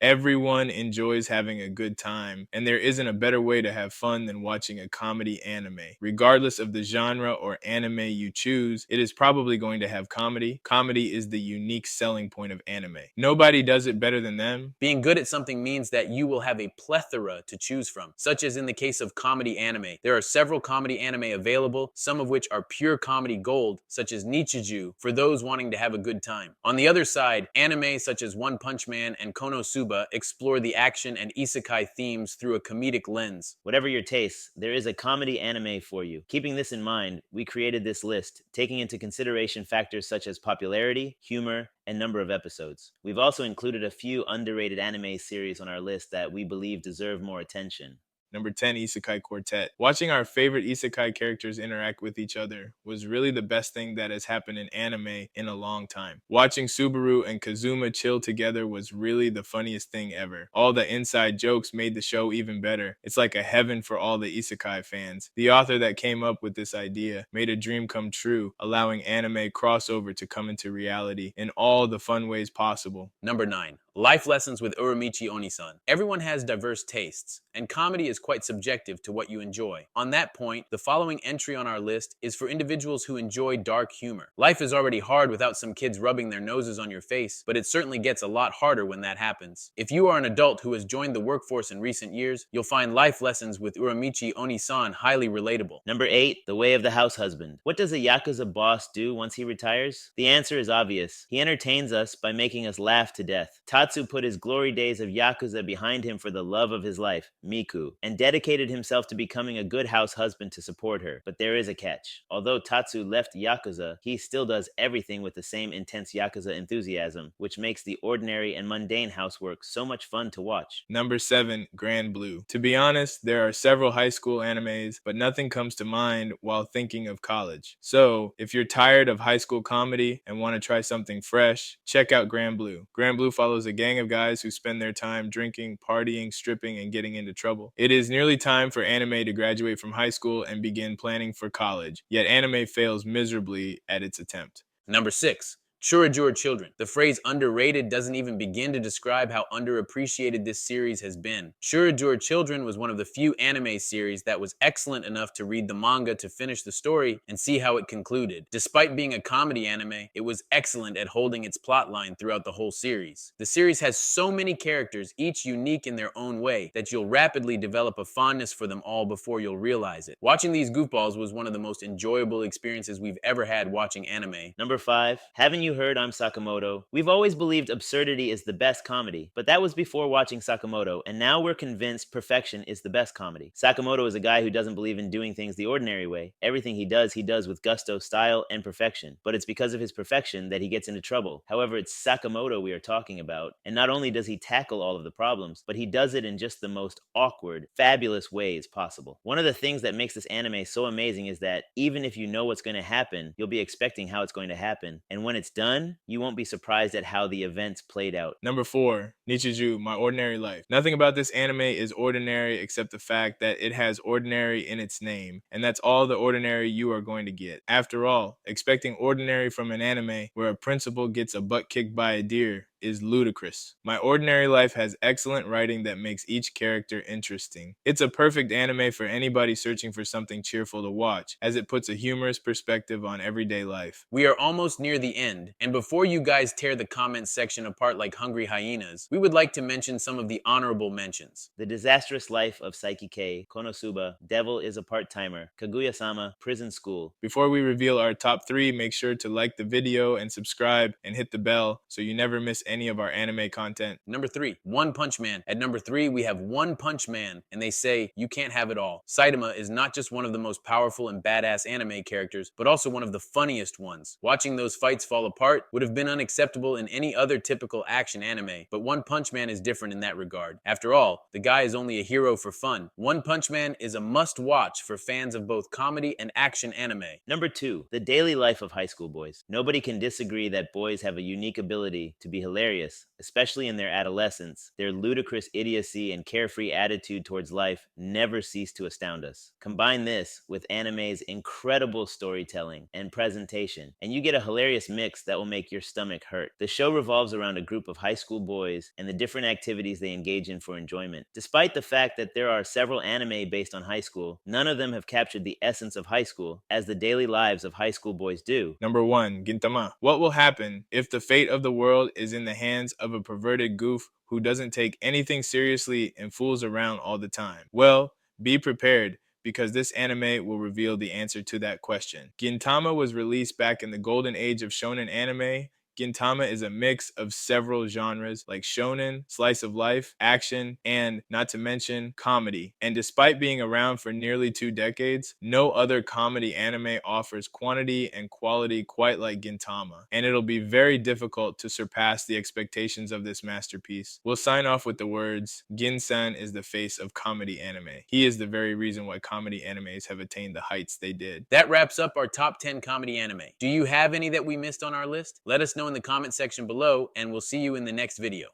Everyone enjoys having a good time, and there isn't a better way to have fun than watching a comedy anime. Regardless of the genre or anime you choose, it is probably going to have comedy. Comedy is the unique selling point of anime. Nobody does it better than them. Being good at something means that you will have a plethora to choose from, such as in the case of comedy anime. There are several comedy anime available, some of which are pure comedy gold, such as Nichijou, for those wanting to have a good time. On the other side, anime such as One Punch Man and Konosuba explore the action and isekai themes through a comedic lens. Whatever your tastes, there is a comedy anime for you. Keeping this in mind, we created this list, taking into consideration factors such as popularity, humor, and number of episodes. We've also included a few underrated anime series on our list that we believe deserve more attention. Number 10, Isekai Quartet. Watching our favorite isekai characters interact with each other was really the best thing that has happened in anime in a long time. Watching Subaru and Kazuma chill together was really the funniest thing ever. All the inside jokes made the show even better. It's like a heaven for all the isekai fans. The author that came up with this idea made a dream come true, allowing anime crossover to come into reality in all the fun ways possible. Number 9. Life Lessons with Uramichi Onisan. Everyone has diverse tastes, and comedy is quite subjective to what you enjoy. On that point, the following entry on our list is for individuals who enjoy dark humor. Life is already hard without some kids rubbing their noses on your face, but it certainly gets a lot harder when that happens. If you are an adult who has joined the workforce in recent years, you'll find Life Lessons with Uramichi Onisan highly relatable. Number 8, The Way of the House Husband. What does a Yakuza boss do once he retires? The answer is obvious. He entertains us by making us laugh to death. Tatsu put his glory days of Yakuza behind him for the love of his life, Miku, and dedicated himself to becoming a good house husband to support her. But there is a catch. Although Tatsu left Yakuza, he still does everything with the same intense Yakuza enthusiasm, which makes the ordinary and mundane housework so much fun to watch. Number 7, Grand Blue. To be honest, there are several high school animes, but nothing comes to mind while thinking of college. So, if you're tired of high school comedy and want to try something fresh, check out Grand Blue. Grand Blue follows a gang of guys who spend their time drinking, partying, stripping, and getting into trouble. It is nearly time for anime to graduate from high school and begin planning for college, yet anime fails miserably at its attempt. Number 6. Shurajur Children. The phrase underrated doesn't even begin to describe how underappreciated this series has been. Shurajur Children was one of the few anime series that was excellent enough to read the manga to finish the story and see how it concluded. Despite being a comedy anime, it was excellent at holding its plotline throughout the whole series. The series has so many characters, each unique in their own way, that you'll rapidly develop a fondness for them all before you'll realize it. Watching these goofballs was one of the most enjoyable experiences we've ever had watching anime. Number 5, haven't you heard I'm Sakamoto? We've always believed absurdity is the best comedy, but that was before watching Sakamoto, and now we're convinced perfection is the best comedy. Sakamoto is a guy who doesn't believe in doing things the ordinary way. Everything he does with gusto, style, and perfection. But it's because of his perfection that he gets into trouble. However, it's Sakamoto we are talking about, and not only does he tackle all of the problems, but he does it in just the most awkward, fabulous ways possible. One of the things that makes this anime so amazing is that even if you know what's going to happen, you'll be expecting how it's going to happen. And when it's done, you won't be surprised at how the events played out. Number 4, Nichijou, My Ordinary Life. Nothing about this anime is ordinary except the fact that it has ordinary in its name, and that's all the ordinary you are going to get. After all, expecting ordinary from an anime where a principal gets a butt kicked by a deer is ludicrous. My Ordinary Life has excellent writing that makes each character interesting. It's a perfect anime for anybody searching for something cheerful to watch, as it puts a humorous perspective on everyday life. We are almost near the end, and before you guys tear the comments section apart like hungry hyenas, we would like to mention some of the honorable mentions. The Disastrous Life of Saiki K, Konosuba, Devil is a Part-Timer, Kaguya-sama, Prison School. Before we reveal our top 3, make sure to like the video and subscribe and hit the bell so you never miss any of our anime content. Number 3, One Punch Man. At number 3, we have One Punch Man, and they say you can't have it all. Saitama is not just one of the most powerful and badass anime characters, but also one of the funniest ones. Watching those fights fall apart would have been unacceptable in any other typical action anime, but One Punch Man is different in that regard. After all, the guy is only a hero for fun. One Punch Man is a must-watch for fans of both comedy and action anime. Number 2, The Daily Life of High School Boys. Nobody can disagree that boys have a unique ability to be hilarious, especially in their adolescence. Their ludicrous idiocy and carefree attitude towards life never cease to astound us. Combine this with anime's incredible storytelling and presentation, and you get a hilarious mix that will make your stomach hurt. The show revolves around a group of high school boys and the different activities they engage in for enjoyment. Despite the fact that there are several anime based on high school, none of them have captured the essence of high school, as the daily lives of high school boys do. Number 1, Gintama. What will happen if the fate of the world is in the hands of a perverted goof who doesn't take anything seriously and fools around all the time? Well, be prepared, because this anime will reveal the answer to that question. Gintama was released back in the golden age of shonen anime. Gintama is a mix of several genres like shonen, slice of life, action, and not to mention comedy. And despite being around for nearly 2 decades, no other comedy anime offers quantity and quality quite like Gintama. And it'll be very difficult to surpass the expectations of this masterpiece. We'll sign off with the words, Gin-san is the face of comedy anime. He is the very reason why comedy animes have attained the heights they did. That wraps up our top 10 comedy anime. Do you have any that we missed on our list? Let us know in the comment section below, and we'll see you in the next video.